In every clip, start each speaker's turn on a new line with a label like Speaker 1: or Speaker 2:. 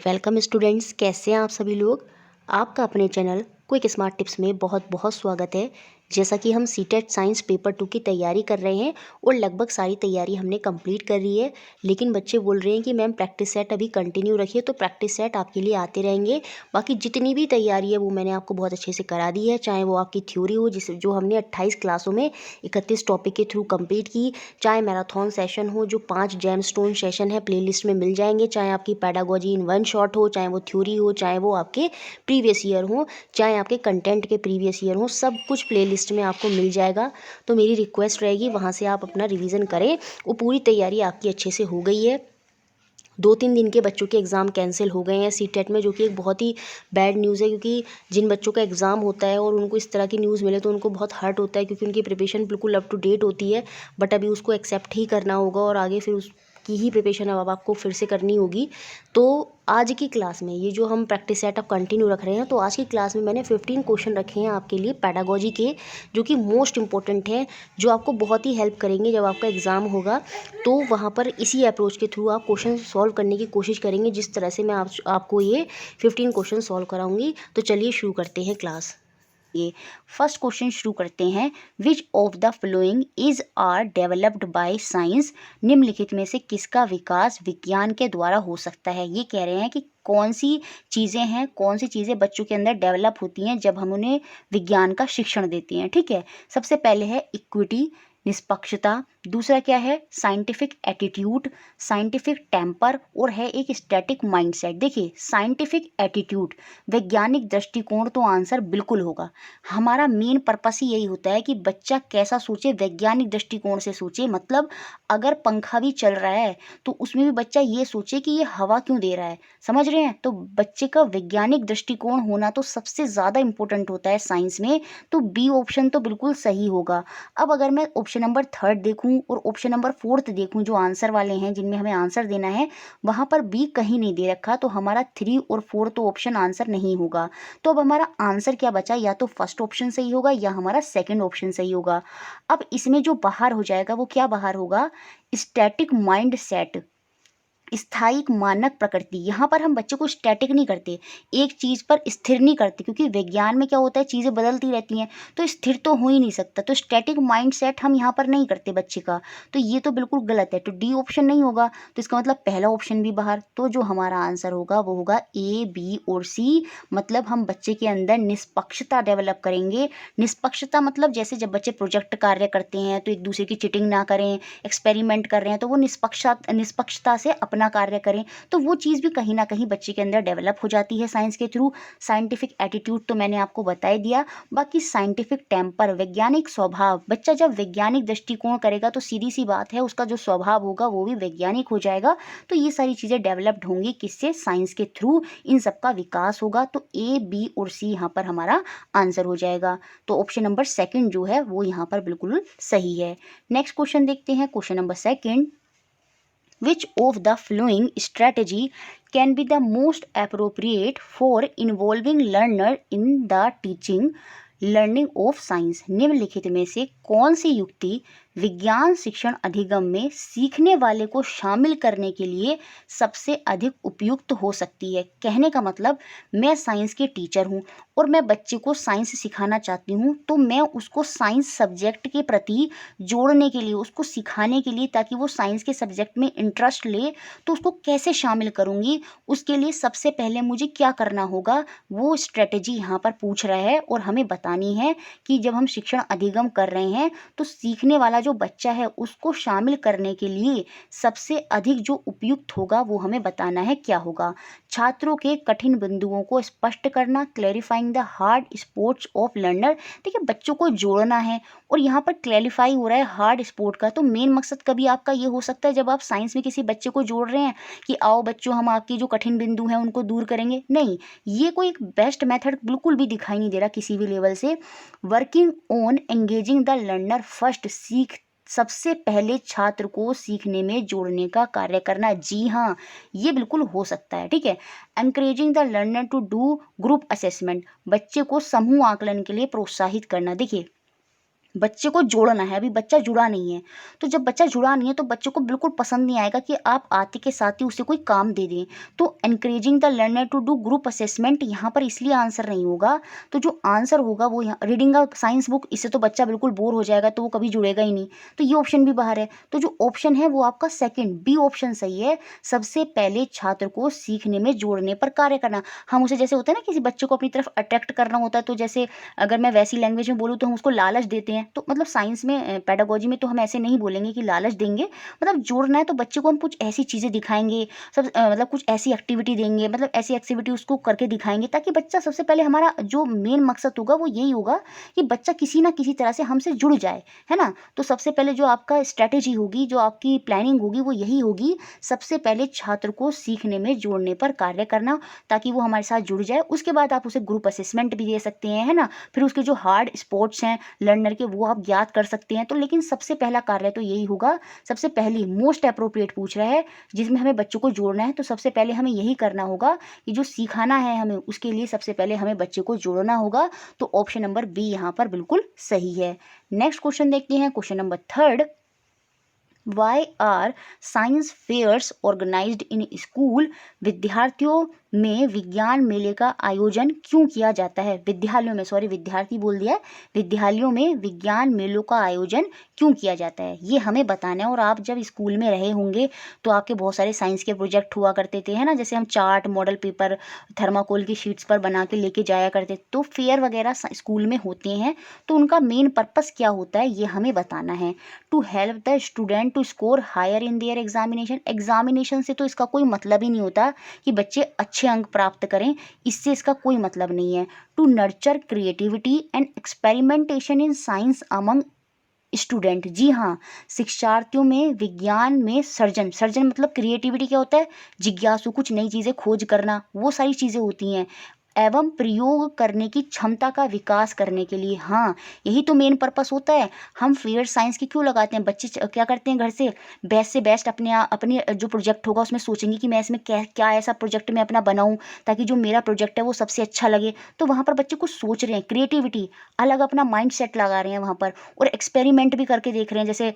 Speaker 1: Welcome students, कैसे हैं आप सभी लोग। आपका अपने चैनल क्विक स्मार्ट टिप्स में बहुत बहुत स्वागत है। जैसा कि हम सीटेट साइंस पेपर 2 की तैयारी कर रहे हैं और लगभग सारी तैयारी हमने कंप्लीट कर ली है, लेकिन बच्चे बोल रहे हैं कि मैम प्रैक्टिस सेट अभी कंटिन्यू रखिए। तो प्रैक्टिस सेट आपके लिए आते रहेंगे। बाकी जितनी भी तैयारी है वो मैंने आपको बहुत अच्छे से करा दी है, चाहे वो आपकी थ्योरी हो जिस जो हमने 28 क्लासों में 31 टॉपिक के थ्रू कंप्लीट की, चाहे मैराथन सेशन हो जो 5 जेमस्टोन सेशन है प्लेलिस्ट में मिल जाएंगे, चाहे आपकी पैडागोजी इन वन शॉट हो, चाहे वो थ्योरी हो, चाहे वो आपके प्रीवियस ईयर हो, चाहे आपके कंटेंट के प्रीवियस ईयर हो, सब कुछ प्लेलिस्ट में आपको मिल जाएगा। तो मेरी रिक्वेस्ट रहेगी वहाँ से आप अपना रिवीजन करें। वो पूरी तैयारी आपकी अच्छे से हो गई है। 2-3 दिन के बच्चों के एग्ज़ाम कैंसिल हो गए हैं सीटेट में, जो कि एक बहुत ही बैड न्यूज़ है, क्योंकि जिन बच्चों का एग्ज़ाम होता है और उनको इस तरह की न्यूज़ मिले तो उनको बहुत हर्ट होता है, क्योंकि उनकी प्रिपरेशन बिल्कुल अप टू डेट होती है। बट अभी उसको एक्सेप्ट ही करना होगा और आगे फिर उसकी ही प्रिपरेशन अब आपको फिर से करनी होगी। तो आज की क्लास में ये जो हम प्रैक्टिस सेट अप कंटिन्यू रख रहे हैं, तो आज की क्लास में मैंने 15 क्वेश्चन रखे हैं आपके लिए पैडागोजी के, जो कि मोस्ट इंपॉर्टेंट हैं, जो आपको बहुत ही हेल्प करेंगे जब आपका एग्ज़ाम होगा। तो वहाँ पर इसी अप्रोच के थ्रू आप क्वेश्चन सॉल्व करने की कोशिश करेंगे, जिस तरह से मैं आपको ये 15 क्वेश्चन सॉल्व कराऊंगी। तो चलिए शुरू करते हैं क्लास। ये फर्स्ट क्वेश्चन शुरू करते हैं। Which of the flowing is are developed by science. निम्नलिखित में से किसका विकास विज्ञान के द्वारा हो सकता है। ये कह रहे हैं कि कौन सी चीज़ें हैं, कौन सी चीज़ें बच्चों के अंदर डेवलप होती हैं जब हम उन्हें विज्ञान का शिक्षण देते हैं। ठीक है, सबसे पहले है इक्विटी, निष्पक्षता। दूसरा क्या है, साइंटिफिक एटीट्यूड, साइंटिफिक टेम्पर, और है एक स्टैटिक माइंडसेट। देखिए, साइंटिफिक एटीट्यूड, वैज्ञानिक दृष्टिकोण, तो आंसर बिल्कुल होगा। हमारा मेन पर्पस ही यही होता है कि बच्चा कैसा सोचे, वैज्ञानिक दृष्टिकोण से सोचे। मतलब अगर पंखा भी चल रहा है तो उसमें भी बच्चा ये सोचे कि ये हवा क्यों दे रहा है। समझ रहे हैं। तो बच्चे का वैज्ञानिक दृष्टिकोण होना तो सबसे ज़्यादा इंपॉर्टेंट होता है साइंस में। तो बी ऑप्शन तो बिल्कुल सही होगा। अब अगर मैं ऑप्शन नंबर 3 देखूं और ऑप्शन नंबर 4 देखूं, जो आंसर वाले हैं जिनमें हमें आंसर देना है, वहां पर बी कहीं नहीं दे रखा, तो हमारा 3 और 4 तो ऑप्शन आंसर नहीं होगा। तो अब हमारा आंसर क्या बचा, या तो फर्स्ट ऑप्शन सही होगा या हमारा सेकंड ऑप्शन सही होगा। अब इसमें जो बाहर हो जाएगा वो क्या बाहर होगा, स्टैटिक माइंड सेट, स्थायी मानक प्रकृति। यहाँ पर हम बच्चे को स्टैटिक नहीं करते, एक चीज़ पर स्थिर नहीं करते, क्योंकि विज्ञान में क्या होता है, चीज़ें बदलती रहती हैं, तो स्थिर तो हो ही नहीं सकता। तो स्टैटिक माइंड सेट हम यहाँ पर नहीं करते बच्चे का, तो ये तो बिल्कुल गलत है। तो डी ऑप्शन नहीं होगा, तो इसका मतलब पहला ऑप्शन भी बाहर। तो जो हमारा आंसर होगा वो होगा ए, बी और सी। मतलब हम बच्चे के अंदर निष्पक्षता डेवलप करेंगे। निष्पक्षता मतलब जैसे जब बच्चे प्रोजेक्ट कार्य करते हैं तो एक दूसरे की चिटिंग ना करें, एक्सपेरिमेंट कर रहे हैं तो वो निष्पक्षता से अपना कार्य करें। तो वो चीज़ भी कहीं ना कहीं बच्चे के अंदर डेवलप हो जाती है साइंस के थ्रू। साइंटिफिक एटीट्यूड तो मैंने आपको बता ही दिया। बाकी साइंटिफिक टेम्पर, वैज्ञानिक स्वभाव, बच्चा जब वैज्ञानिक दृष्टिकोण करेगा तो सीधी सी बात है उसका जो स्वभाव होगा वो भी वैज्ञानिक हो जाएगा। तो ये सारी चीज़ें डेवलप्ड होंगी किससे, साइंस के थ्रू। इन सबका विकास होगा। तो ए, बी और सी यहाँ पर हमारा आंसर हो जाएगा। तो ऑप्शन नंबर 2 जो है वो यहाँ पर बिल्कुल सही है। नेक्स्ट क्वेश्चन देखते हैं, question number 2। Which of the following strategy can be the most appropriate for involving learner in the teaching learning of science. निम्नलिखित में से कौन सी युक्ति विज्ञान शिक्षण अधिगम में सीखने वाले को शामिल करने के लिए सबसे अधिक उपयुक्त हो सकती है। कहने का मतलब, मैं साइंस के टीचर हूँ और मैं बच्चे को साइंस सिखाना चाहती हूँ, तो मैं उसको साइंस सब्जेक्ट के प्रति जोड़ने के लिए, उसको सिखाने के लिए, ताकि वो साइंस के सब्जेक्ट में इंटरेस्ट ले, तो उसको कैसे शामिल करूँगी, उसके लिए सबसे पहले मुझे क्या करना होगा, वो स्ट्रेटेजी यहाँ पर पूछ रहा है। और हमें बतानी है कि जब हम शिक्षण अधिगम कर रहे हैं तो सीखने वाला जो बच्चा है उसको शामिल करने के लिए सबसे अधिक जो उपयुक्त होगा वो हमें बताना है क्या होगा। छात्रों के कठिन बिंदुओं को स्पष्ट करना, clarifying the hard sports of learner. देखिए, बच्चों को जोड़ना है और यहाँ पर क्लैरिफाई हो रहा है हार्ड स्पोर्ट का। तो मेन मकसद कभी आपका ये हो सकता है, जब आप साइंस में किसी बच्चे को जोड़ रहे हैं कि आओ बच्चों हम आपकी जो कठिन बिंदु हैं उनको दूर करेंगे, नहीं, ये कोई एक बेस्ट मेथड बिल्कुल भी दिखाई नहीं दे रहा किसी भी लेवल से। Working on engaging the learner first, सबसे पहले छात्र को सीखने में जोड़ने का कार्य करना। जी हाँ, ये बिल्कुल हो सकता है। ठीक है, encouraging the learner to do group assessment, बच्चे को समूह आकलन के लिए प्रोत्साहित करना। देखिए,
Speaker 2: बच्चे को जोड़ना है। अभी बच्चा जुड़ा नहीं है, तो जब बच्चा जुड़ा नहीं है तो बच्चे को बिल्कुल पसंद नहीं आएगा कि आप आते के साथ ही उसे कोई काम दे दें। तो encouraging the learner to do group assessment यहाँ पर इसलिए आंसर नहीं होगा। तो जो आंसर होगा वो यहाँ रीडिंग अ साइंस बुक, इससे तो बच्चा बिल्कुल बोर हो जाएगा, तो वो कभी जुड़ेगा ही नहीं, तो ये ऑप्शन भी बाहर है। तो जो ऑप्शन है वो आपका सेकेंड बी ऑप्शन सही है। सबसे पहले छात्र को सीखने में जोड़ने पर कार्य करना। हम उसे, जैसे होता है ना किसी बच्चे को अपनी तरफ अट्रैक्ट करना होता है, तो जैसे अगर मैं वैसी लैंग्वेज में बोलूँ तो हम उसको लालच देते हैं। तो मतलब साइंस में पेडागोजी में तो हम ऐसे नहीं बोलेंगे कि लालच देंगे, मतलब जोड़ना है तो बच्चे को हम कुछ ऐसी चीज़ें दिखाएंगे, मतलब कुछ ऐसी एक्टिविटी देंगे, मतलब ऐसी एक्टिविटी उसको करके दिखाएंगे, ताकि बच्चा, सबसे पहले हमारा जो मेन मकसद होगा वो यही होगा कि बच्चा किसी ना किसी तरह से हमसे जुड़ जाए, है ना। तो सबसे पहले जो आपका स्ट्रैटेजी होगी, जो आपकी प्लानिंग होगी वो यही होगी, सबसे पहले छात्र को सीखने में जोड़ने पर कार्य करना, ताकि वो हमारे साथ जुड़ जाए। उसके बाद आप उसे ग्रुप असेसमेंट भी दे सकते हैं, है ना। फिर उसके जो हार्ड स्पोर्ट्स हैं लर्नर के, वो आप याद कर सकते हैं। तो लेकिन सबसे पहला कार्य तो यही होगा, सबसे पहली मोस्ट अप्रोप्रिएट पूछ रहा है जिसमें हमें बच्चों को जोड़ना है, तो सबसे पहले हमें यही करना होगा कि जो सिखाना है हमें, उसके लिए सबसे पहले हमें बच्चे को जोड़ना होगा। तो ऑप्शन नंबर बी यहाँ पर बिल्कुल सही है। नेक्स्ट क्वेश्चन देखते हैं, question number third. Why are science fairs organised in school? विद्यार्थियों में विज्ञान मेले का आयोजन क्यों किया जाता है? विद्यालयों में, सॉरी विद्यार्थी बोल दिया, विद्यालयों में विज्ञान मेलों का आयोजन क्यों किया जाता है, ये हमें बताना है। और आप जब स्कूल में रहे होंगे तो आपके बहुत सारे साइंस के प्रोजेक्ट हुआ करते थे, है ना, जैसे हम चार्ट, मॉडल पेपर, थर्माकोल की शीट्स पर बना के लेके जाया करते। तो फेयर वगैरह स्कूल में होते हैं, तो उनका मेन पर्पस क्या होता है ये हमें बताना है। To help the student to score higher in their examination. Examination से तो इसका कोई मतलब ही नहीं होता कि बच्चे अच्छे अंक प्राप्त करें, इससे इसका कोई मतलब नहीं है। To nurture creativity and experimentation in science among student. जी हाँ, शिक्षार्थियों में विज्ञान में सर्जन, सर्जन मतलब क्रिएटिविटी क्या होता है, जिज्ञासु, कुछ नई चीज़ें खोज करना, वो सारी चीज़ें होती हैं, एवं प्रयोग करने की क्षमता का विकास करने के लिए। हाँ, यही तो मेन पर्पस होता है। हम फेयर साइंस की क्यों लगाते हैं? बच्चे क्या करते हैं, घर से बेस्ट अपने जो प्रोजेक्ट होगा उसमें सोचेंगे कि मैं इसमें क्या क्या ऐसा प्रोजेक्ट मैं अपना बनाऊं ताकि जो मेरा प्रोजेक्ट है वो सबसे अच्छा लगे। तो वहाँ पर बच्चे कुछ सोच रहे हैं, क्रिएटिविटी, अलग अपना माइंड सेट लगा रहे हैं वहाँ पर, और एक्सपेरिमेंट भी करके देख रहे हैं। जैसे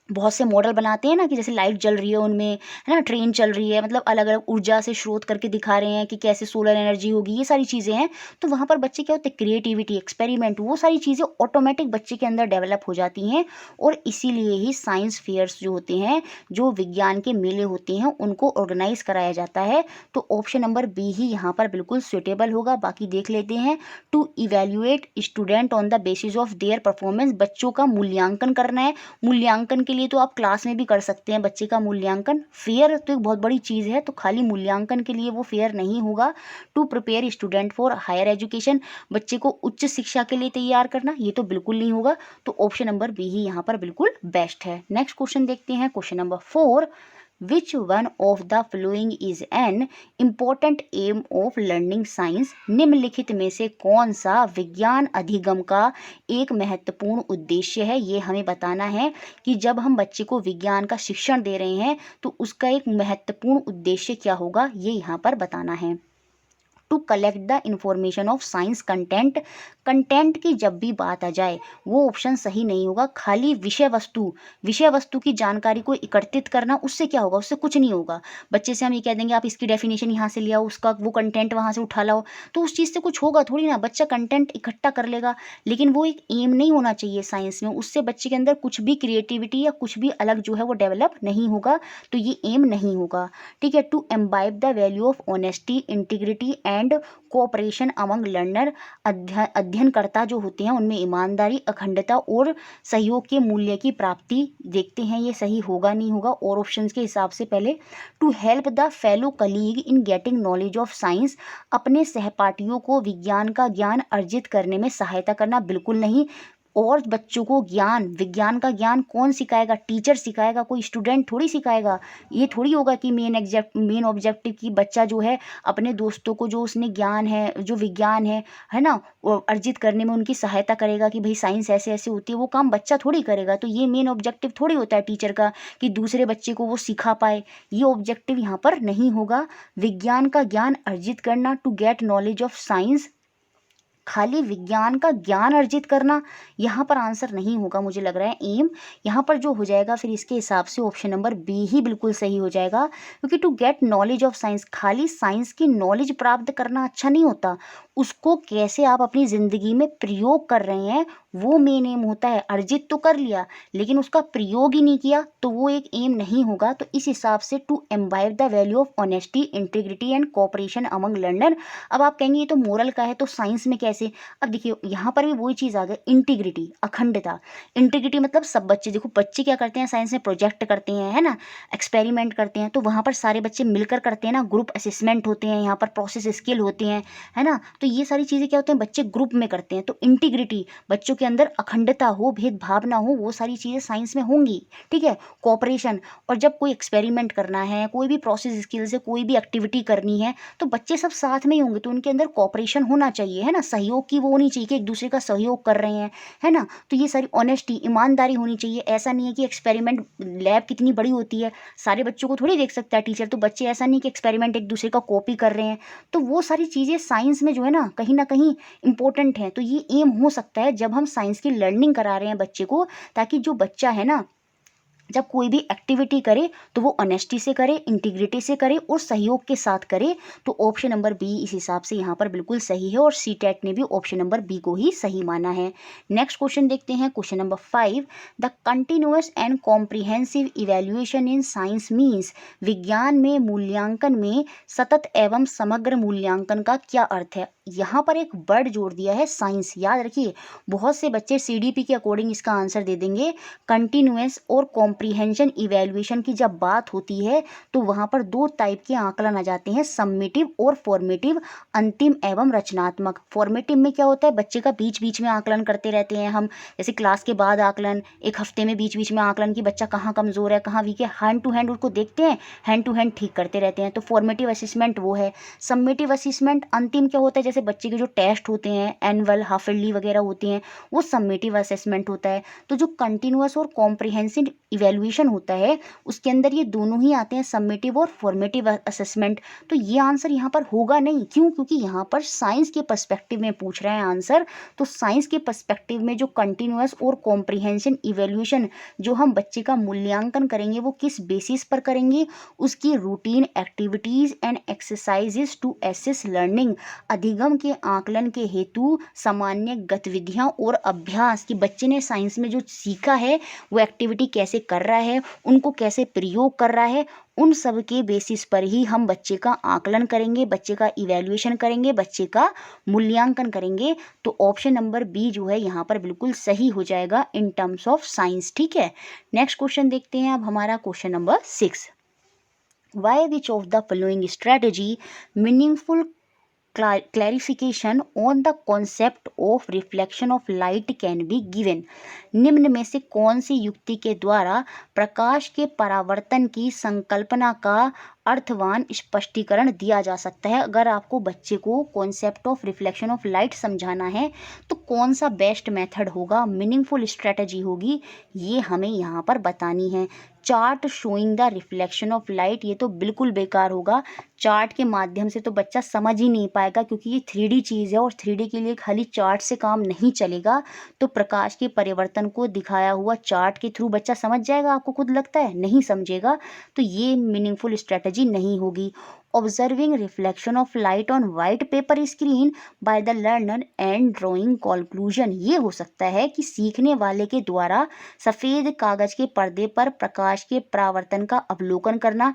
Speaker 2: बहुत से मॉडल बनाते हैं ना, कि जैसे लाइट जल रही है उनमें, है ना, ट्रेन चल रही है, मतलब अलग अलग ऊर्जा से स्रोत करके दिखा रहे हैं कि कैसे सोलर एनर्जी होगी, ये सारी चीज़ें हैं। तो वहाँ पर बच्चे क्या होते हैं, क्रिएटिविटी, एक्सपेरिमेंट, वो सारी चीज़ें ऑटोमेटिक बच्चे के अंदर डेवलप हो जाती हैं। और इसीलिए ही साइंस फेयर्स जो होते हैं, जो विज्ञान के मेले होते हैं, उनको ऑर्गेनाइज कराया जाता है। तो ऑप्शन नंबर बी ही यहाँ पर बिल्कुल सुटेबल होगा। बाकी देख लेते हैं। To evaluate student on the basis of their performance. बच्चों का मूल्यांकन करना है। मूल्यांकन के लिए तो आप क्लास में भी कर सकते हैं बच्चे का मूल्यांकन। फेयर तो एक बहुत बड़ी चीज़ है, तो खाली मूल्यांकन के लिए वो फेयर नहीं होगा। To prepare student for higher education. बच्चे को उच्च शिक्षा के लिए तैयार करना, ये तो बिल्कुल नहीं होगा। तो ऑप्शन नंबर बी ही यहाँ पर बिल्कुल बेस्ट है। नेक्स्ट क्वेश्चन देखते हैं, question number 4। Which one of the flowing is an important aim of learning science? निम्नलिखित में से कौन सा विज्ञान अधिगम का एक महत्वपूर्ण उद्देश्य है? ये हमें बताना है कि जब हम बच्चे को विज्ञान का शिक्षण दे रहे हैं तो उसका एक महत्वपूर्ण उद्देश्य क्या होगा, ये यहाँ पर बताना है। To collect the information of science content. Content की जब भी बात आ जाए वो ऑप्शन सही नहीं होगा। खाली विषय वस्तु की जानकारी को एकत्रित करना, उससे क्या होगा, उससे कुछ नहीं होगा। बच्चे से हम ये कह देंगे आप इसकी डेफिनेशन यहाँ से ले आओ, उसका वो कंटेंट वहाँ से उठा लाओ, तो उस चीज़ से कुछ होगा थोड़ी ना। बच्चा कंटेंट इकट्ठा कर लेगा, लेकिन वो एक एम नहीं होना चाहिए साइंस में। उससे बच्चे के अंदर कुछ भी क्रिएटिविटी या कुछ भी अलग जो है वो डेवलप नहीं होगा, तो ये एम नहीं होगा। ठीक है। To imbibe the value of honesty, integrity and cooperation among learner. अध्ययनकर्ता जो होते हैं उनमें ईमानदारी, अखंडता और सहयोग के मूल्य की प्राप्ति देखते हैं। ये सही होगा नहीं होगा और ऑप्शंस के हिसाब से। पहले, to help the fellow colleague in getting knowledge of science. अपने सहपाठियों को विज्ञान का ज्ञान अर्जित करने में सहायता करना, बिल्कुल नहीं। और बच्चों को ज्ञान, विज्ञान का ज्ञान कौन सिखाएगा? टीचर सिखाएगा, कोई स्टूडेंट थोड़ी सिखाएगा। ये थोड़ी होगा कि मेन ऑब्जेक्टिव की बच्चा जो है अपने दोस्तों को जो उसने ज्ञान है, जो विज्ञान है ना, वो अर्जित करने में उनकी सहायता करेगा कि भाई साइंस ऐसे ऐसे होती है। वो काम बच्चा थोड़ी करेगा। तो ये मेन ऑब्जेक्टिव थोड़ी होता है टीचर का कि दूसरे बच्चे को वो सिखा पाए। ये ऑब्जेक्टिव यहाँ पर नहीं होगा। विज्ञान का ज्ञान अर्जित करना, to get knowledge of science, खाली विज्ञान का ज्ञान अर्जित करना, यहाँ पर आंसर नहीं होगा मुझे लग रहा है एम। यहाँ पर जो हो जाएगा फिर इसके हिसाब से ऑप्शन नंबर बी ही बिल्कुल सही हो जाएगा, क्योंकि to get knowledge of science, खाली साइंस की नॉलेज प्राप्त करना अच्छा नहीं होता, उसको कैसे आप अपनी ज़िंदगी में प्रयोग कर रहे हैं वो मेन एम होता है। अर्जित तो कर लिया लेकिन उसका प्रयोग ही नहीं किया तो वो एक एम नहीं होगा। तो इस हिसाब से to imbibe the value of honesty, integrity and cooperation among learner. अब आप कहेंगे ये तो मोरल का है तो साइंस में कैसे? अब देखिए यहाँ पर भी वही चीज़ आ गई, इंटीग्रिटी, अखंडता। इंटीग्रिटी मतलब सब बच्चे, देखो बच्चे क्या करते हैं साइंस में, प्रोजेक्ट करते हैं, है ना, एक्सपेरिमेंट करते हैं, तो वहाँ पर सारे बच्चे मिलकर करते हैं ना, ग्रुप असेसमेंट होते हैं, यहाँ पर प्रोसेस स्किल होते हैं, है ना, तो ये सारी चीज़ें क्या होते हैं बच्चे ग्रुप में करते हैं। तो इंटीग्रिटी, बच्चों के अंदर अखंडता हो, भेदभाव ना हो, वो सारी चीज़ें साइंस में होंगी, ठीक है। कोऑपरेशन, और जब कोई एक्सपेरिमेंट करना है, कोई भी प्रोसेस स्किल से कोई भी एक्टिविटी करनी है तो बच्चे सब साथ में ही होंगे, तो उनके अंदर कोऑपरेशन होना चाहिए, है ना, सहयोग की वो होनी चाहिए कि एक दूसरे का सहयोग कर रहे हैं, है ना। तो ये सारी ऑनेस्टी, ईमानदारी होनी चाहिए। ऐसा नहीं है कि एक्सपेरिमेंट लैब कितनी बड़ी होती है, सारे बच्चों को थोड़ी देख सकता है टीचर, तो बच्चे ऐसा नहीं कि एक्सपेरिमेंट एक दूसरे का कॉपी कर रहे हैं, तो वो सारी चीज़ें साइंस में जो है ना कहीं इंपॉर्टेंट है। तो ये एम हो सकता है जब हम साइंस की लर्निंग करा रहे हैं बच्चे को, ताकि जो बच्चा है ना जब कोई भी एक्टिविटी करे तो वो ऑनेस्टी से करे, इंटीग्रिटी से करे और सहयोग के साथ करे। तो ऑप्शन नंबर बी इस हिसाब से यहाँ पर बिल्कुल सही है, और सीटेट ने भी ऑप्शन नंबर बी को ही सही माना है। नेक्स्ट क्वेश्चन देखते हैं, question number 5, the continuous and comprehensive evaluation in science means, विज्ञान में मूल्यांकन में सतत एवं समग्र मूल्यांकन का क्या अर्थ है? यहाँ पर एक वर्ड जोड़ दिया है साइंस, याद रखिए बहुत से बच्चे सीडीपी के अकॉर्डिंग इसका आंसर दे देंगे। कंटिन्यूअस और कॉम्प्रिहेंशन इवैल्यूएशन की जब बात होती है तो वहाँ पर दो टाइप के आकलन आ जाते हैं, सम्मेटिव और फॉर्मेटिव, अंतिम एवं रचनात्मक। फॉर्मेटिव में क्या होता है, बच्चे का बीच बीच में आकलन करते रहते हैं हम, जैसे क्लास के बाद आकलन, एक हफ्ते में बीच बीच में आकलन कि बच्चा कहाँ कमज़ोर है कहाँ वीक है, हैंड टू हैंड उसको देखते हैं, हैंड टू हैंड ठीक करते रहते हैं, तो फॉर्मेटिव असेसमेंट वो है। सम्मेटिव असेसमेंट अंतिम क्या होता है, जैसे बच्चे के जो टेस्ट होते हैं एनुअल, हाफ ईयरली वगैरह होते हैं, वो सम्मेटिव असेसमेंट होता है। तो जो कंटिन्यूअस और कॉम्प्रिहेंसिव इवैल्यूएशन होता है उसके अंदर ये दोनों ही आते हैं, सम्मेटिव और फॉर्मेटिव असेसमेंट। तो ये आंसर यहाँ पर होगा नहीं, क्यों? क्योंकि यहाँ पर साइंस के पर्सपेक्टिव में पूछ रहा है आंसर। तो साइंस के पर्सपेक्टिव में जो कंटिन्यूअस और कॉम्प्रिहेंशन इवैल्यूएशन जो हम बच्चे का मूल्यांकन करेंगे वो किस बेसिस पर करेंगे, उसकी routine activities and exercises to assess learning, अधिगम के आकलन के हेतु सामान्य गतिविधियाँ और अभ्यास, कि बच्चे ने साइंस में जो सीखा है वो एक्टिविटी कैसे कर रहा है, उनको कैसे प्रयोग कर रहा है, उन सब के बेसिस पर ही हम बच्चे का आकलन करेंगे, बच्चे का इवैल्यूएशन करेंगे, बच्चे का मूल्यांकन करेंगे। तो ऑप्शन नंबर बी जो है यहाँ पर बिल्कुल सही हो जाएगा इन टर्म्स ऑफ साइंस, ठीक है। नेक्स्ट क्वेश्चन देखते हैं अब हमारा question number 6, why which of the following strategy meaningful clarification on the concept of reflection of light can be given, निम्न में से कौन सी युक्ति के द्वारा प्रकाश के परावर्तन की संकल्पना का अर्थवान स्पष्टीकरण दिया जा सकता है। अगर आपको बच्चे को concept of reflection of light समझाना है तो कौन सा बेस्ट मेथड होगा, मीनिंगफुल स्ट्रेटजी होगी, ये हमें यहाँ पर बतानी है। Chart showing the reflection of light, ये तो बिल्कुल बेकार होगा, चार्ट के माध्यम से तो बच्चा समझ ही नहीं पाएगा, क्योंकि ये 3D चीज़ है और 3D के लिए खाली चार्ट से काम नहीं चलेगा। तो प्रकाश के परिवर्तन को दिखाया हुआ चार्ट के थ्रू बच्चा समझ जाएगा, आपको खुद लगता है? नहीं समझेगा, तो ये मीनिंगफुल स्ट्रेटजी नहीं होगी। Observing reflection of light on white paper screen by the learner and drawing conclusion, ये हो सकता है कि सीखने वाले के द्वारा सफ़ेद कागज के पर्दे पर प्रकाश के परावर्तन का अवलोकन करना।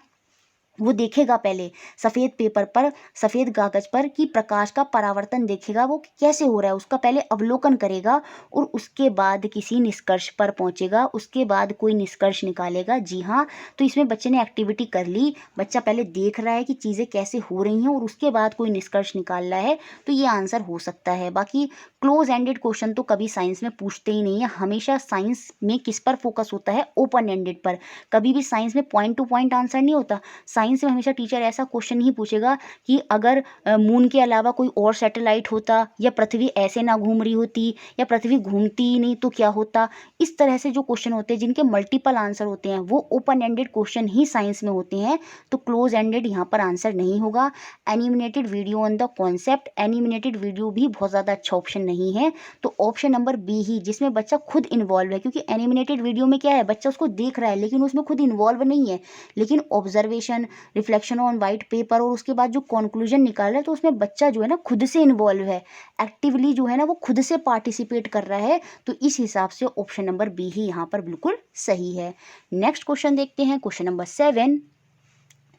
Speaker 2: वो देखेगा पहले सफ़ेद पेपर पर, सफ़ेद कागज पर कि प्रकाश का परावर्तन देखेगा वो कैसे हो रहा है, उसका पहले अवलोकन करेगा और उसके बाद किसी निष्कर्ष पर पहुंचेगा, उसके बाद कोई निष्कर्ष निकालेगा। जी हाँ, तो इसमें बच्चे ने एक्टिविटी कर ली, बच्चा पहले देख रहा है कि चीज़ें कैसे हो रही हैं और उसके बाद कोई निष्कर्ष निकाल रहा है, तो ये आंसर हो सकता है। बाकी क्लोज एंडेड क्वेश्चन तो कभी साइंस में पूछते ही नहीं है, हमेशा साइंस में किस पर फोकस होता है, ओपन एंडेड पर। कभी भी साइंस में पॉइंट टू पॉइंट आंसर नहीं होता, साइंस में हमेशा टीचर ऐसा क्वेश्चन नहीं पूछेगा कि अगर मून के अलावा कोई और सैटेलाइट होता, या पृथ्वी ऐसे ना घूम रही होती, या पृथ्वी घूमती ही नहीं तो क्या होता। इस तरह से जो क्वेश्चन होते हैं जिनके मल्टीपल आंसर होते हैं वो ओपन एंडेड क्वेश्चन ही साइंस में होते हैं, तो क्लोज एंडेड यहाँ पर आंसर नहीं होगा। Animated video on the concept, animated video भी बहुत ज़्यादा अच्छा ऑप्शन नहीं है, तो ऑप्शन नंबर बी ही, जिसमें बच्चा खुद इन्वॉल्व है, क्योंकि एनिमेटेड वीडियो में क्या है, बच्चा उसको देख रहा है लेकिन उसमें खुद इन्वॉल्व नहीं है, लेकिन observation, reflection on white paper और उसके बाद जो कंक्लूजन निकाल रहा है तो उसमें बच्चा जो है ना खुद से इन्वॉल्व है, एक्टिवली जो है ना वो खुद से पार्टिसिपेट कर रहा है, तो इस हिसाब से ऑप्शन नंबर बी ही यहाँ पर बिल्कुल सही है। नेक्स्ट क्वेश्चन देखते हैं, question number 7,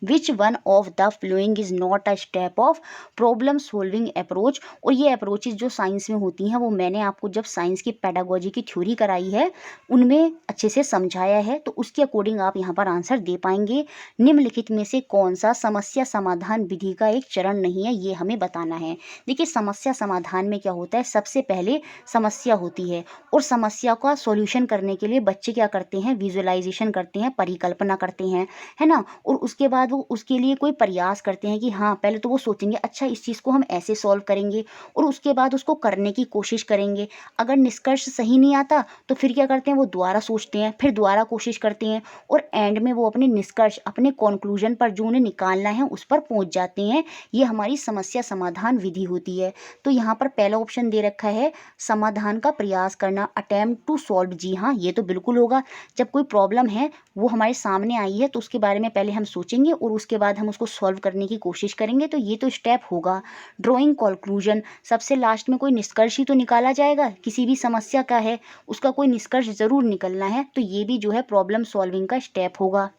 Speaker 2: which one of the flowing is not a step of problem solving approach. और ये अप्रोचेज जो साइंस में होती हैं वो मैंने आपको जब साइंस की पेडागोजी की थ्योरी कराई है उनमें अच्छे से समझाया है, तो उसके अकॉर्डिंग आप यहाँ पर आंसर दे पाएंगे। निम्नलिखित में से कौन सा समस्या समाधान विधि का एक चरण नहीं है, ये हमें बताना है। देखिए समस्या समाधान में क्या होता है, सबसे पहले समस्या होती है और समस्या का सॉल्यूशन करने के लिए बच्चे क्या करते हैं, विजुअलाइजेशन करते हैं, परिकल्पना करते हैं, है ना। और उसके बाद वो उसके लिए कोई प्रयास करते हैं कि हाँ, पहले तो वो सोचेंगे अच्छा इस चीज़ को हम ऐसे सॉल्व करेंगे, और उसके बाद उसको करने की कोशिश करेंगे। अगर निष्कर्ष सही नहीं आता तो फिर क्या करते हैं, वो दोबारा सोचते हैं, फिर दोबारा कोशिश करते हैं, और एंड में वो अपने निष्कर्ष, अपने कॉन्क्लूजन पर जो उन्हें निकालना है उस पर पहुंच जाते हैं। ये हमारी समस्या समाधान विधि होती है। तो यहाँ पर पहला ऑप्शन दे रखा है समाधान का प्रयास करना, अटेम्प्ट टू सॉल्व। जी हाँ, ये तो बिल्कुल होगा। जब कोई प्रॉब्लम है वो हमारे सामने आई है तो उसके बारे में पहले हम सोचेंगे और उसके बाद हम उसको सॉल्व करने की कोशिश करेंगे, तो ये तो स्टेप होगा। ड्राइंग कंक्लूजन, सबसे लास्ट में कोई निष्कर्ष ही तो निकाला जाएगा, किसी भी समस्या का है उसका कोई निष्कर्ष ज़रूर निकलना है, तो ये भी जो है प्रॉब्लम सॉल्विंग का स्टेप होगा।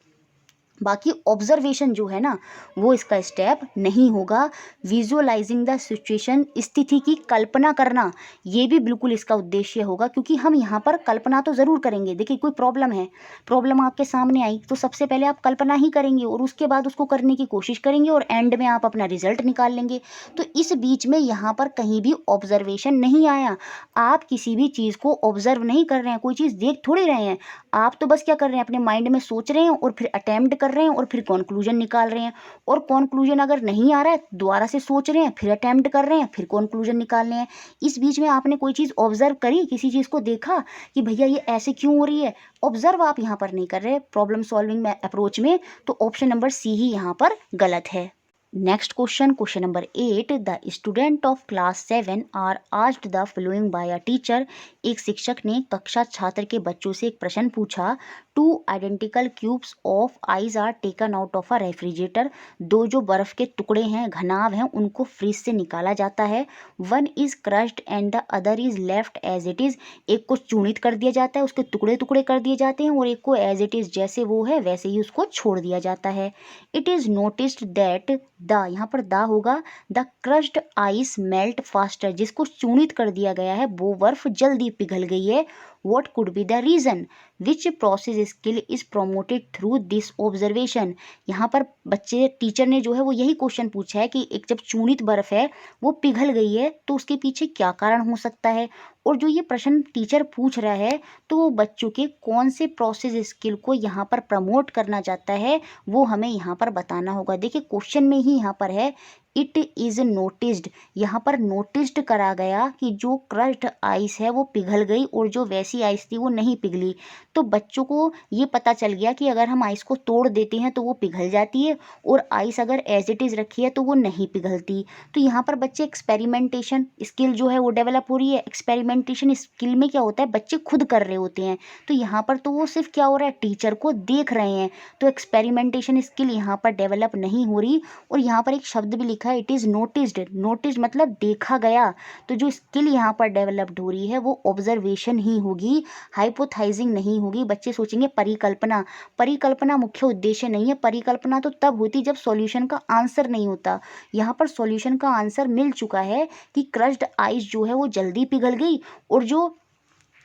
Speaker 2: बाकी ऑब्जर्वेशन जो है ना वो इसका स्टेप नहीं होगा। विजुअलाइजिंग द सिचुएशन, स्थिति की कल्पना करना, ये भी बिल्कुल इसका उद्देश्य होगा, क्योंकि हम यहाँ पर कल्पना तो ज़रूर करेंगे। देखिए कोई प्रॉब्लम है, प्रॉब्लम आपके सामने आई तो सबसे पहले आप कल्पना ही करेंगे और उसके बाद उसको करने की कोशिश करेंगे और एंड में आप अपना रिजल्ट निकाल लेंगे। तो इस बीच में यहाँ पर कहीं भी ऑब्जर्वेशन नहीं आया। आप किसी भी चीज़ को ऑब्जर्व नहीं कर रहे हैं, कोई चीज़ देख थोड़ी रहे हैं, आप तो बस क्या कर रहे हैं, अपने माइंड में सोच रहे हैं और फिर अटेम्प्ट कर रहे हैं और फिर कंक्लूजन निकाल रहे हैं, और कंक्लूजन अगर नहीं आ रहा है दोबारा से सोच रहे हैं, फिर अटेम्प्ट कर रहे हैं, फिर कंक्लूजन निकाल रहे हैं। इस बीच में आपने कोई चीज़ ऑब्जर्व करी, किसी चीज़ को देखा कि भैया ये ऐसे क्यों हो रही है, ऑब्जर्व आप यहाँ पर नहीं कर रहे प्रॉब्लम सॉल्विंग में अप्रोच में, तो ऑप्शन नंबर सी ही यहाँ पर गलत है। Next question, question number 8, the student of class 7 are asked the following by a teacher. एक शिक्षक ने कक्षा छात्र के बच्चों से एक प्रश्न पूछा, 2 identical cubes of ice are taken out of a refrigerator. दो जो बर्फ के टुकड़े हैं, घनाभ हैं, उनको फ्रिज से निकाला जाता है। One is crushed and the other is left as it is. एक को चूर्णित कर दिया जाता है, उसके टुकड़े टुकड़े कर दिए जाते हैं, और एक को एज इट इज जैसे वो है वैसे ही उसको छोड़ दिया जाता है। It is noticed that the, यहाँ पर द होगा, the crushed ice melt faster. जिसको चूर्णित कर दिया गया है वो बर्फ जल्दी पिघल गई है। What could be the reason? Which process skill is promoted through this observation? यहाँ पर बच्चे टीचर ने जो है वो यही क्वेश्चन पूछा है कि एक जब चूर्णित बर्फ है वो पिघल गई है तो उसके पीछे क्या कारण हो सकता है, और जो ये प्रश्न टीचर पूछ रहा है तो वो बच्चों के कौन से प्रोसेस स्किल को यहाँ पर प्रमोट करना चाहता है वो हमें यहाँ पर बताना होगा। देखिए क्वेश्चन में ही यहाँ पर है इट इज़ नोटिस्ड, यहाँ पर नोटिस्ड करा गया कि जो क्रश्ड आइस है वो पिघल गई और जो वैसी आइस थी वो नहीं पिघली। तो बच्चों को ये पता चल गया कि अगर हम आइस को तोड़ देते हैं तो वो पिघल जाती है, और आइस अगर एज इट इज़ रखी है तो वो नहीं पिघलती। तो यहाँ पर बच्चे एक्सपेरिमेंटेशन स्किल जो है वो डेवलप हो रही है। एक्सपेरिमेंटेशन स्किल में क्या होता है, बच्चे खुद कर रहे होते हैं, तो यहाँ पर तो वो सिर्फ क्या हो रहा है, टीचर को देख रहे हैं। तो एक्सपेरिमेंटेशन स्किल यहाँ पर डेवलप नहीं हो रही। और यहाँ पर एक शब्द भी लिखा है इट इज़ नोटिस्ड, नोटिस्ड मतलब देखा गया। तो जो स्किल यहाँ पर डेवलप्ड हो रही है वो ऑब्जर्वेशन ही होगी, हाइपोथाइजिंग नहीं होगी। बच्चे सोचेंगे परिकल्पना, परिकल्पना मुख्य उद्देश्य नहीं है। परिकल्पना तो तब होती जब सॉल्यूशन का आंसर नहीं होता। यहाँ पर सॉल्यूशन का आंसर मिल चुका है कि क्रश्ड आइस जो है वो जल्दी पिघल गई, और जो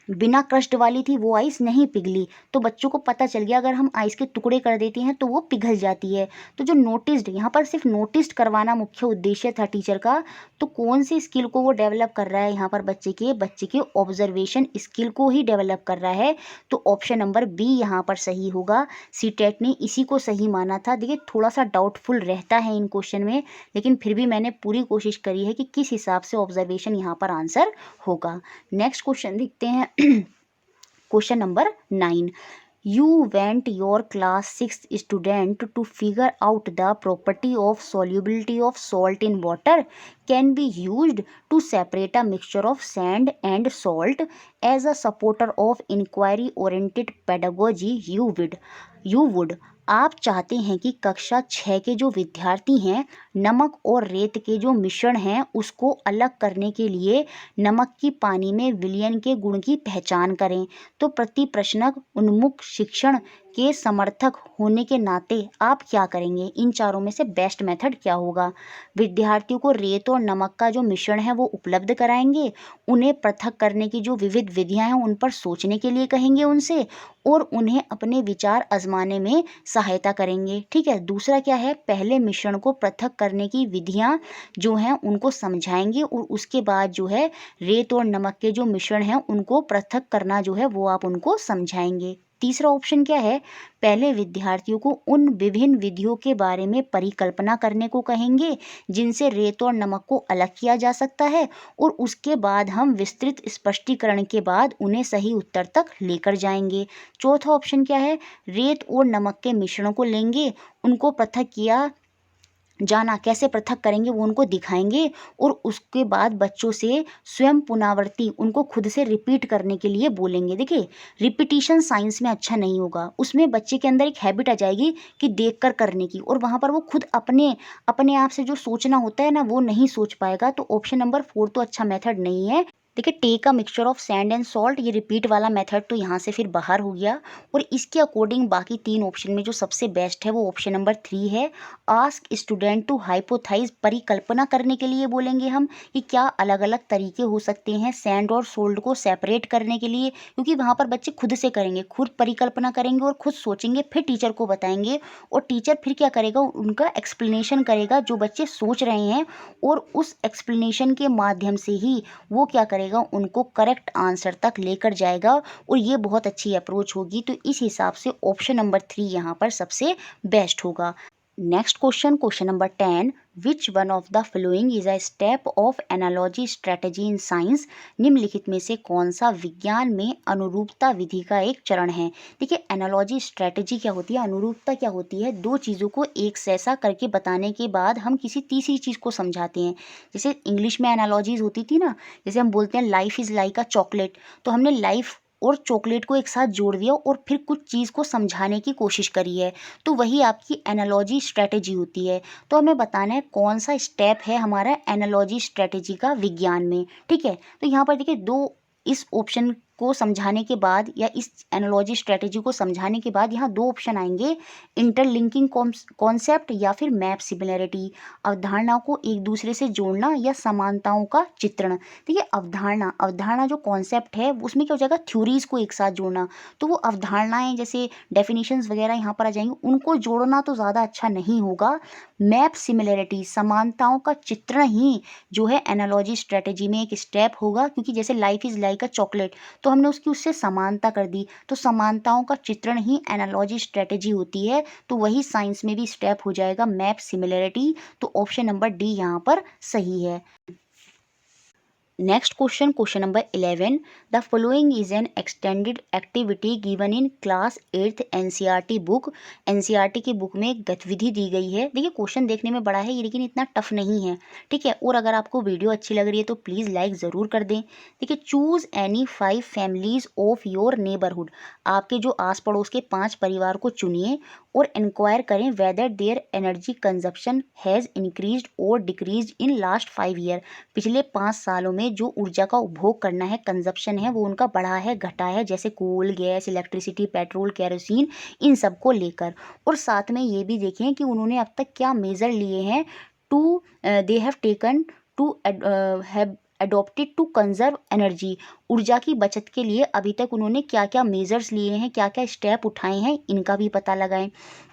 Speaker 2: बिना क्रस्ट वाली थी वो आइस नहीं पिघली। तो बच्चों को पता चल गया अगर हम आइस के टुकड़े कर देते हैं तो वो पिघल जाती है। तो जो नोटिस्ड, यहाँ पर सिर्फ नोटिस्ड करवाना मुख्य उद्देश्य था टीचर का। तो कौन सी स्किल को वो डेवलप कर रहा है यहाँ पर, बच्चे के ऑब्जर्वेशन स्किल को ही डेवलप कर रहा है। तो ऑप्शन नंबर बी यहाँ पर सही होगा। सीटेट ने इसी को सही माना था। देखिए थोड़ा सा डाउटफुल रहता है इन क्वेश्चन में, लेकिन फिर भी मैंने पूरी कोशिश करी है कि किस हिसाब से ऑब्जर्वेशन यहाँ पर आंसर होगा। नेक्स्ट क्वेश्चन देखते हैं। Question number 9, you went your class 6 student to figure out the property of solubility of salt in water can be used to separate a mixture of sand and salt. As a supporter of inquiry oriented pedagogy you would आप चाहते हैं कि कक्षा 6 के जो विद्यार्थी हैं नमक और रेत के जो मिश्रण हैं उसको अलग करने के लिए नमक की पानी में विलयन के गुण की पहचान करें। तो प्रति प्रश्नक उन्मुख शिक्षण के समर्थक होने के नाते आप क्या करेंगे? इन चारों में से बेस्ट मेथड क्या होगा? विद्यार्थियों को रेत और नमक का जो मिश्रण है वो उपलब्ध कराएंगे, उन्हें पृथक करने की जो विविध विधियां हैं उन पर सोचने के लिए कहेंगे उनसे, और उन्हें अपने विचार आजमाने में सहायता करेंगे। ठीक है। दूसरा क्या है, पहले मिश्रण को पृथक करने की विधियां जो हैं उनको समझाएंगे और उसके बाद जो है रेत और नमक के जो मिश्रण हैं उनको पृथक करना जो है वो आप उनको समझाएंगे। तीसरा ऑप्शन क्या है, पहले विद्यार्थियों को उन विभिन्न विधियों के बारे में परिकल्पना करने को कहेंगे जिनसे रेत और नमक को अलग किया जा सकता है, और उसके बाद हम विस्तृत स्पष्टीकरण के बाद उन्हें सही उत्तर तक लेकर जाएंगे। चौथा ऑप्शन क्या है, रेत और नमक के मिश्रणों को लेंगे, उनको पृथक किया जाना कैसे पृथक करेंगे वो उनको दिखाएंगे, और उसके बाद बच्चों से स्वयं पुनरावृत्ति उनको खुद से रिपीट करने के लिए बोलेंगे। देखिए रिपीटिशन साइंस में अच्छा नहीं होगा, उसमें बच्चे के अंदर एक हैबिट आ जाएगी कि देखकर करने की, और वहाँ पर वो खुद अपने अपने आप से जो सोचना होता है ना वो नहीं सोच पाएगा। तो ऑप्शन नंबर 4 तो अच्छा मेथड नहीं है। देखिए take a mixture of sand and salt, ये रिपीट वाला मेथड तो यहाँ से फिर बाहर हो गया, और इसके अकॉर्डिंग बाकी 3 ऑप्शन में जो सबसे बेस्ट है वो ऑप्शन नंबर 3 है। आस्क स्टूडेंट टू हाइपोथाइज, परिकल्पना करने के लिए बोलेंगे हम कि क्या अलग अलग तरीके हो सकते हैं सैंड और सोल्ट को सेपरेट करने के लिए, क्योंकि वहाँ पर बच्चे खुद से करेंगे, खुद परिकल्पना करेंगे और खुद सोचेंगे, फिर टीचर को बताएंगे, और टीचर फिर क्या करेगा, उनका एक्सप्लेनेशन करेगा जो बच्चे सोच रहे हैं, और उस एक्सप्लेनेशन के माध्यम से ही वो क्या करेगा, उनको करेक्ट आंसर तक लेकर जाएगा, और ये बहुत अच्छी अप्रोच होगी। तो इस हिसाब से ऑप्शन नंबर 3 यहाँ पर सबसे बेस्ट होगा। Next question, question number 10, which one of the following is a step of analogy strategy in science, निम्नलिखित में से कौन सा विज्ञान में अनुरूपता विधि का एक चरण है? देखिए एनालॉजी स्ट्रेटेजी क्या होती है, अनुरूपता क्या होती है, दो चीज़ों को एक जैसा करके बताने के बाद हम किसी तीसरी चीज़ को समझाते हैं। जैसे इंग्लिश में एनालॉजीज होती थी ना, जैसे हम बोलते हैं life is like a chocolate, तो हमने लाइफ और चॉकलेट को एक साथ जोड़ दिया और फिर कुछ चीज़ को समझाने की कोशिश करी है, तो वही आपकी एनालॉजी स्ट्रेटेजी होती है। तो हमें बताना है कौन सा स्टेप है हमारा एनालॉजी स्ट्रेटेजी का विज्ञान में। ठीक है। तो यहाँ पर देखिए दो, इस ऑप्शन को समझाने के बाद या इस एनालॉजी स्ट्रेटेजी को समझाने के बाद यहाँ दो ऑप्शन आएंगे, इंटरलिंकिंग कॉन्सेप्ट या फिर मैप सिमिलरिटी, अवधारणाओं को एक दूसरे से जोड़ना या समानताओं का चित्रण। देखिए अवधारणा जो कॉन्सेप्ट है उसमें क्या हो जाएगा, थ्योरीज को एक साथ जोड़ना, तो वो अवधारणाएं जैसे डेफिनेशंस वगैरह यहाँ पर आ जाएंगी, उनको जोड़ना तो ज़्यादा अच्छा नहीं होगा। मैप सिमिलरिटी, समानताओं का चित्रण ही जो है एनालॉजी स्ट्रेटेजी में एक स्टेप होगा, क्योंकि जैसे life is like a chocolate तो हमने उसकी उससे समानता कर दी, तो समानताओं का चित्रण ही एनालॉजी स्ट्रेटेजी होती है, तो वही साइंस में भी स्टेप हो जाएगा मैप सिमिलरिटी। तो ऑप्शन नंबर डी यहाँ पर सही है। Next question, question number 11, the following is an extended activity given in class 8th NCERT book. NCERT की बुक में एक गतिविधि दी गई है। देखिए क्वेश्चन देखने में बड़ा है ये, लेकिन इतना टफ नहीं है। ठीक है। और अगर आपको वीडियो अच्छी लग रही है तो प्लीज़ लाइक ज़रूर कर दें। देखिए choose any 5 families of your neighbourhood, आपके जो आस पड़ोस के 5 परिवार को चुनिए और इंक्वायर करें whether their energy consumption has increased और डिक्रीज्ड इन लास्ट 5 ईयर, पिछले 5 सालों में जो ऊर्जा का उपभोग करना है, कंजप्शन है, वो उनका बढ़ा है घटा है, जैसे कोल, गैस, इलेक्ट्रिसिटी, पेट्रोल, केरोसिन, इन सब को लेकर। और साथ में ये भी देखें कि उन्होंने अब तक क्या मेजर लिए हैं to they have taken to have adopted to conserve energy, ऊर्जा की बचत के लिए अभी तक उन्होंने क्या क्या मेजर्स लिए हैं, क्या क्या स्टेप उठाए हैं, इनका भी पता लगाएं।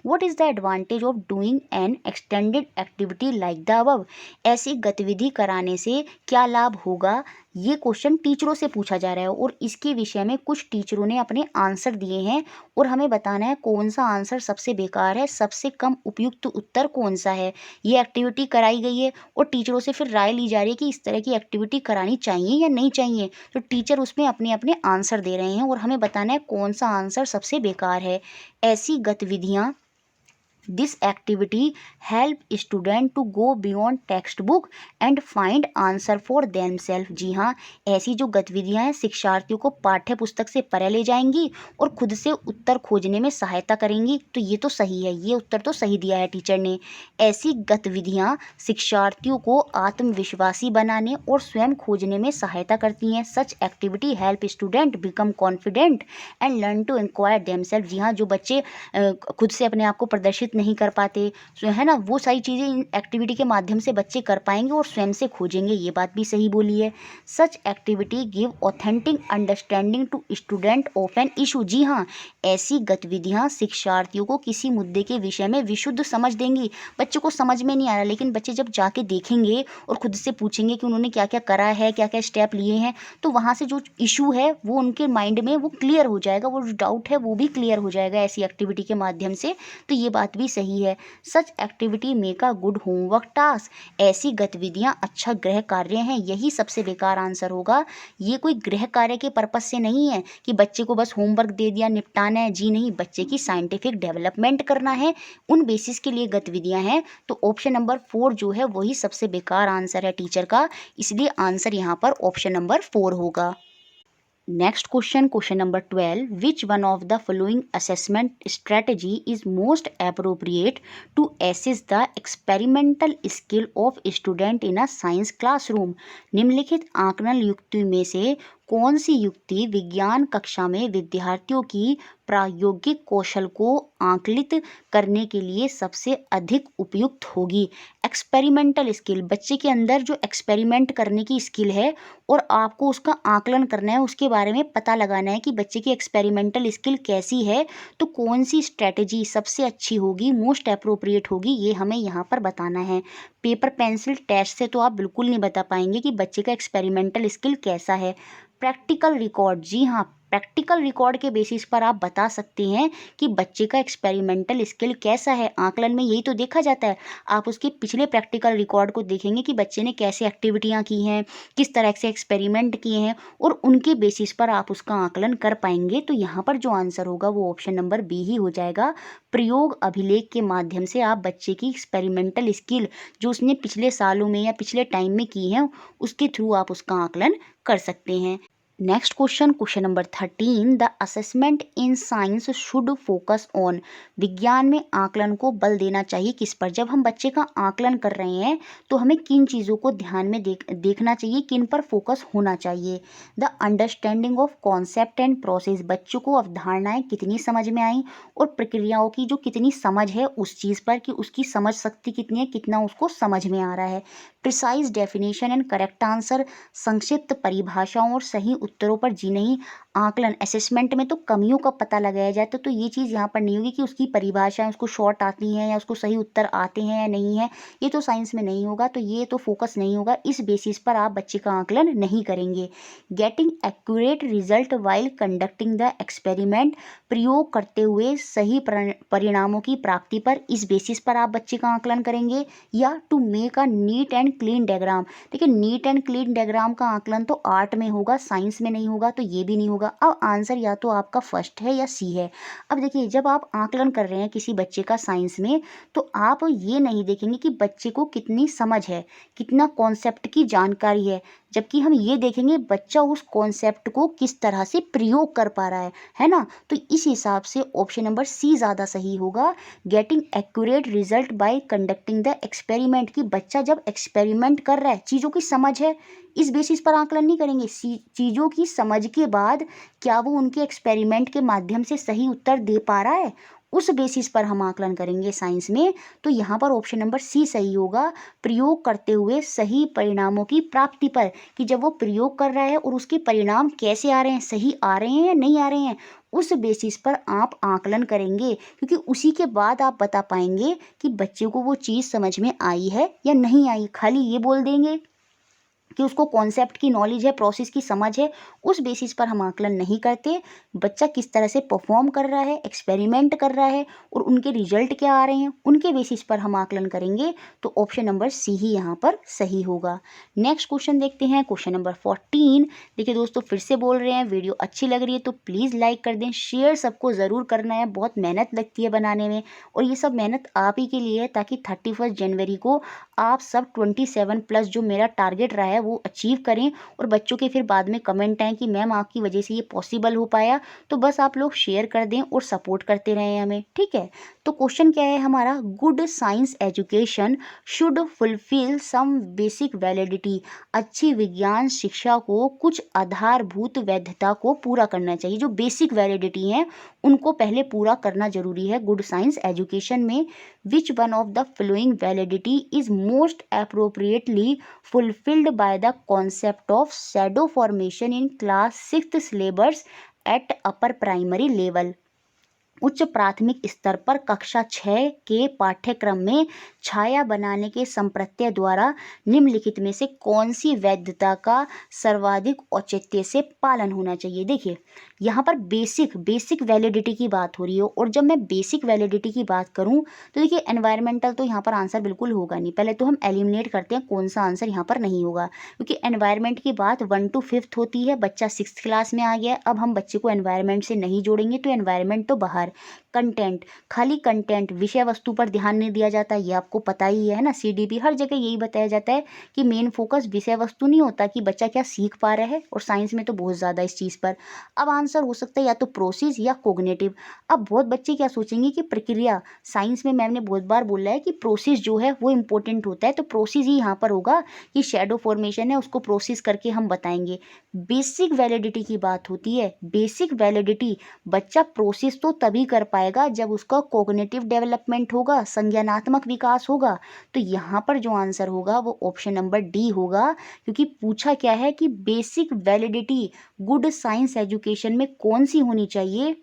Speaker 2: What is the advantage of doing an extended activity like the above, ऐसी गतिविधि कराने से क्या लाभ होगा, ये क्वेश्चन टीचरों से पूछा जा रहा है और इसके विषय में कुछ टीचरों ने अपने आंसर दिए हैं और हमें बताना है कौन सा आंसर सबसे बेकार है, सबसे कम उपयुक्त उत्तर कौन सा है। ये एक्टिविटी कराई गई है और टीचरों से फिर राय ली जा रही है कि इस तरह की एक्टिविटी करानी चाहिए या नहीं चाहिए, तो टीचर उसमें अपने अपने आंसर दे रहे हैं और हमें बताना है कौन सा आंसर सबसे बेकार है। ऐसी गतिविधियाँ, this activity help student to go beyond text book and find answer for themselves. जी हाँ, ऐसी जो गतिविधियाँ हैं शिक्षार्थियों को पाठ्य पुस्तक से परे ले जाएंगी और खुद से उत्तर खोजने में सहायता करेंगी। तो ये तो सही है, ये उत्तर तो सही दिया है टीचर ने। ऐसी गतिविधियाँ शिक्षार्थियों को आत्मविश्वासी बनाने और स्वयं खोजने में सहायता करती हैं। Such activity help student become confident and learn to inquire themselves. जी हाँ, जो बच्चे खुद से अपने आप को प्रदर्शित नहीं कर पाते, है ना, वो सारी चीज़ें इन एक्टिविटी के माध्यम से बच्चे कर पाएंगे और स्वयं से खोजेंगे। ये बात भी सही बोली है। Such activity give authentic understanding to student of an issue. जी हाँ, ऐसी गतिविधियाँ शिक्षार्थियों को किसी मुद्दे के विषय में विशुद्ध समझ देंगी। बच्चों को समझ में नहीं आ रहा, लेकिन बच्चे जब जाके देखेंगे और खुद से पूछेंगे कि उन्होंने क्या क्या करा है, क्या क्या स्टेप लिए हैं, तो वहाँ से जो इशू है वो उनके माइंड में वो क्लियर हो जाएगा, वो जो डाउट है वो भी क्लियर हो जाएगा ऐसी एक्टिविटी के माध्यम से। तो ये बात भी सही है। Such activity make a good homework task. ऐसी गतिविधियां अच्छा गृह कार्य हैं। यही सबसे बेकार आंसर होगा। ये कोई गृह कार्य के पर्पस से नहीं है कि बच्चे को बस होमवर्क दे दिया, निपटाना है। जी नहीं, बच्चे की साइंटिफिक डेवलपमेंट करना है, उन बेसिस के लिए गतिविधियां हैं। तो ऑप्शन नंबर 4 जो है वही सबसे बेकार आंसर है टीचर का, इसलिए आंसर यहाँ पर ऑप्शन नंबर 4 होगा। Next question, question number 12, which one of the following assessment strategy is most appropriate to assess the experimental skill of student in a science classroom. निम्नलिखित आकलन युक्ति में से कौन सी युक्ति विज्ञान कक्षा में विद्यार्थियों की प्रायोगिक कौशल को आकलित करने के लिए सबसे अधिक उपयुक्त होगी। एक्सपेरिमेंटल स्किल, बच्चे के अंदर जो एक्सपेरिमेंट करने की स्किल है और आपको उसका आकलन करना है, उसके बारे में पता लगाना है कि बच्चे की एक्सपेरिमेंटल स्किल कैसी है, तो कौन सी स्ट्रेटजी सबसे अच्छी होगी, मोस्ट अप्रोप्रिएट होगी, ये हमें यहाँ पर बताना है। पेपर पेंसिल टेस्ट से तो आप बिल्कुल नहीं बता पाएंगे कि बच्चे का एक्सपेरिमेंटल स्किल कैसा है। प्रैक्टिकल रिकॉर्ड, जी हाँ, प्रैक्टिकल रिकॉर्ड के बेसिस पर आप बता सकते हैं कि बच्चे का एक्सपेरिमेंटल स्किल कैसा है। आकलन में यही तो देखा जाता है। आप उसके पिछले प्रैक्टिकल रिकॉर्ड को देखेंगे कि बच्चे ने कैसे एक्टिविटियां की हैं, किस तरह से एक्सपेरिमेंट किए हैं, और उनके बेसिस पर आप उसका आकलन कर पाएंगे। तो यहाँ पर जो आंसर होगा वो ऑप्शन नंबर बी ही हो जाएगा। प्रयोग अभिलेख के माध्यम से आप बच्चे की एक्सपेरिमेंटल स्किल जो उसने पिछले सालों में या पिछले टाइम में की है, उसके थ्रू आप उसका आकलन कर सकते हैं। Next question, question number 13, the assessment in science should focus on. विज्ञान में आकलन को बल देना चाहिए किस पर। जब हम बच्चे का आकलन कर रहे हैं तो हमें किन चीज़ों को ध्यान में देखना चाहिए, किन पर फोकस होना चाहिए। The understanding of concept and process, बच्चों को अवधारणाएं कितनी समझ में आई और प्रक्रियाओं की जो कितनी समझ है उस चीज़ पर, कि उसकी समझ शक्ति कितनी है, कितना उसको समझ में आ रहा है। Precise definition and correct answer, संक्षिप्त परिभाषाओं और सही उत्तरों पर। जी नहीं, आकलन असेसमेंट में तो कमियों का पता लगाया जाए, तो ये चीज़ यहाँ पर नहीं होगी कि उसकी परिभाषाएं उसको शॉर्ट आती हैं या उसको सही उत्तर आते हैं या नहीं है, ये तो साइंस में नहीं होगा, तो ये तो फोकस नहीं होगा। इस बेसिस पर आप बच्चे का आकलन नहीं करेंगे। Getting accurate result while conducting the experiment, प्रयोग करते हुए सही परिणामों की प्राप्ति पर, इस बेसिस पर आप बच्चे का आकलन करेंगे। या to make a neat and clean diagram, देखिए नीट एंड क्लीन डायग्राम का आकलन तो आर्ट में होगा, साइंस में नहीं होगा, तो ये भी नहीं होगा। अब आंसर या तो आपका फर्स्ट है या सी है। अब देखिए, जब आप आकलन कर रहे हैं किसी बच्चे का साइंस में, तो आप ये नहीं देखेंगे कि बच्चे को कितनी समझ है, कितना कॉन्सेप्ट की जानकारी है, जबकि हम ये देखेंगे बच्चा उस कॉन्सेप्ट को किस तरह से प्रयोग कर पा रहा है ना। तो इस हिसाब से ऑप्शन नंबर सी ज़्यादा सही होगा। Getting accurate result by conducting the experiment, कि बच्चा जब एक्सपेरिमेंट कर रहा है, चीज़ों की समझ है, इस बेसिस पर आकलन नहीं करेंगे। चीज़ों की समझ के बाद क्या वो उनके एक्सपेरिमेंट के माध्यम से सही उत्तर दे पा रहा है, उस बेसिस पर हम आकलन करेंगे साइंस में। तो यहाँ पर ऑप्शन नंबर सी सही होगा, प्रयोग करते हुए सही परिणामों की प्राप्ति पर, कि जब वो प्रयोग कर रहा है और उसके परिणाम कैसे आ रहे हैं, सही आ रहे हैं या नहीं आ रहे हैं, उस बेसिस पर आप आकलन करेंगे, क्योंकि उसी के बाद आप बता पाएंगे कि बच्चे को वो चीज़ समझ में आई है या नहीं आई। खाली ये बोल देंगे कि उसको कॉन्सेप्ट की नॉलेज है, प्रोसेस की समझ है, उस बेसिस पर हम आकलन नहीं करते। बच्चा किस तरह से परफॉर्म कर रहा है, एक्सपेरिमेंट कर रहा है और उनके रिजल्ट क्या आ रहे हैं, उनके बेसिस पर हम आकलन करेंगे। तो ऑप्शन नंबर सी ही यहाँ पर सही होगा। नेक्स्ट क्वेश्चन देखते हैं, क्वेश्चन नंबर 14। देखिए दोस्तों, फिर से बोल रहे हैं, वीडियो अच्छी लग रही है तो प्लीज़ लाइक कर दें, शेयर सबको ज़रूर करना है। बहुत मेहनत लगती है बनाने में और ये सब मेहनत आप ही के लिए है, ताकि 31 जनवरी को आप सब 27+ जो मेरा टारगेट रहा है वो अचीव करें और बच्चों के फिर बाद में कमेंट आए कि मैम आपकी वजह से ये पॉसिबल हो पाया। तो बस आप लोग शेयर कर दें और सपोर्ट करते रहें हमें, ठीक है। तो क्वेश्चन क्या है हमारा, good science education should fulfil some basic validity. अच्छी विज्ञान शिक्षा को कुछ आधारभूत वैधता को पूरा करना चाहिए। जो बेसिक वैलिडिटी हैं उनको पहले पूरा करना जरूरी है गुड साइंस एजुकेशन में। विच one of the following validity is most appropriately fulfilled by the concept of shadow formation in class 6th syllabus at upper primary level। उच्च प्राथमिक स्तर पर कक्षा 6 के पाठ्यक्रम में छाया बनाने के संप्रत्यय द्वारा निम्नलिखित में से कौन सी वैधता का सर्वाधिक औचित्य से पालन होना चाहिए। देखिए यहाँ पर बेसिक वैलिडिटी की बात हो रही है और जब मैं बेसिक वैलिडिटी की बात करूँ तो देखिए एनवायरमेंटल तो यहाँ पर आंसर बिल्कुल होगा नहीं। पहले तो हम एलिमिनेट करते हैं कौन सा आंसर यहाँ पर नहीं होगा, क्योंकि एनवायरमेंट की बात 1 to 5th होती है। बच्चा 6th क्लास में आ गया है, अब हम बच्चे को एनवायरमेंट से नहीं जोड़ेंगे, तो एनवायरमेंट तो बाहर। कंटेंट, खाली कंटेंट, विषय वस्तु पर ध्यान नहीं दिया जाता, ये आपको पता ही है ना। सीडीपी हर जगह यही बताया जाता है कि मेन फोकस विषय वस्तु नहीं होता कि बच्चा क्या सीख पा रहा है, और साइंस में तो बहुत ज़्यादा इस चीज़ पर। अब आंसर हो सकता है या तो प्रोसेस या कोग्निटिव। अब बहुत बच्चे क्या सोचेंगे कि प्रक्रिया, साइंस में मैम ने बहुत बार बोला है कि प्रोसेस जो है वो इंपॉर्टेंट होता है, तो प्रोसेस ही यहाँ पर होगा कि शैडो फॉर्मेशन है उसको प्रोसेस करके हम बताएंगे। बेसिक वैलिडिटी की बात होती है, बेसिक वैलिडिटी बच्चा प्रोसेस तो तभी कर पाएगा जब उसका कॉग्निटिव डेवलपमेंट होगा, संज्ञानात्मक विकास होगा। तो यहाँ पर जो आंसर होगा वो ऑप्शन नंबर डी होगा, क्योंकि पूछा क्या है कि basic validity good science education में कौन सी होनी चाहिए,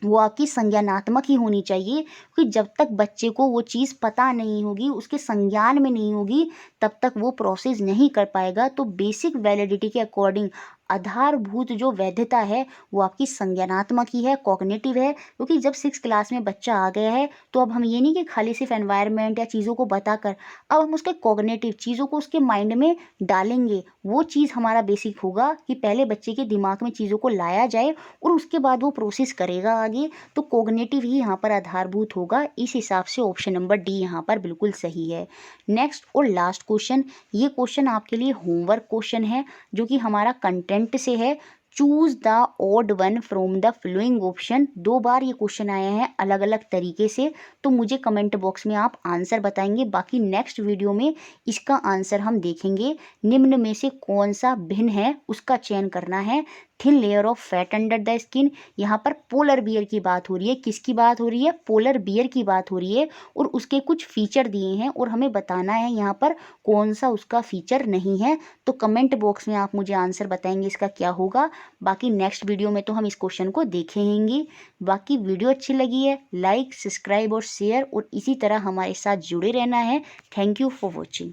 Speaker 2: वो आपकी संज्ञानात्मक ही होनी चाहिए। क्योंकि जब तक बच्चे को वो चीज़ पता नहीं होगी, उसके संज्ञान में नहीं होगी, तब तक वो प्रोसेस नहीं कर पाएगा। तो बेसिक वैलिडिटी के अकॉर्डिंग आधारभूत जो वैधता है वो आपकी संज्ञानात्मक ही है, कॉग्निटिव है। क्योंकि जब 6th क्लास में बच्चा आ गया है तो अब हम ये नहीं कि खाली सिर्फ एनवायरनमेंट या चीज़ों को बताकर, अब हम उसके कॉग्निटिव चीज़ों को उसके माइंड में डालेंगे। वो चीज़ हमारा बेसिक होगा कि पहले बच्चे के दिमाग में चीज़ों को लाया जाए और उसके बाद वो प्रोसेस करेगा आगे। तो कॉग्निटिव ही यहाँ पर आधारभूत होगा। इस हिसाब से ऑप्शन नंबर डी यहाँ पर बिल्कुल सही है। नेक्स्ट और लास्ट क्वेश्चन, ये क्वेश्चन आपके लिए होमवर्क क्वेश्चन है जो कि हमारा कंटेंट से है। Choose the odd one from the following option. 2 बार ये क्वेश्चन आया है अलग अलग तरीके से, तो मुझे कमेंट बॉक्स में आप आंसर बताएंगे। बाकी नेक्स्ट वीडियो में इसका आंसर हम देखेंगे। निम्न में से कौन सा भिन्न है उसका चयन करना है। Thin layer of fat under the skin, यहाँ पर पोलर बियर की बात हो रही है। किसकी बात हो रही है? पोलर बियर की बात हो रही है और उसके कुछ फीचर दिए हैं और हमें बताना है यहाँ पर कौन सा उसका फीचर नहीं है। तो कमेंट बॉक्स में आप मुझे आंसर बताएंगे इसका क्या होगा। बाकी नेक्स्ट वीडियो में तो हम इस क्वेश्चन को देखेंगे। बाकी वीडियो अच्छी लगी है लाइक, सब्सक्राइब और शेयर, और इसी तरह हमारे साथ जुड़े रहना है। Thank you for watching.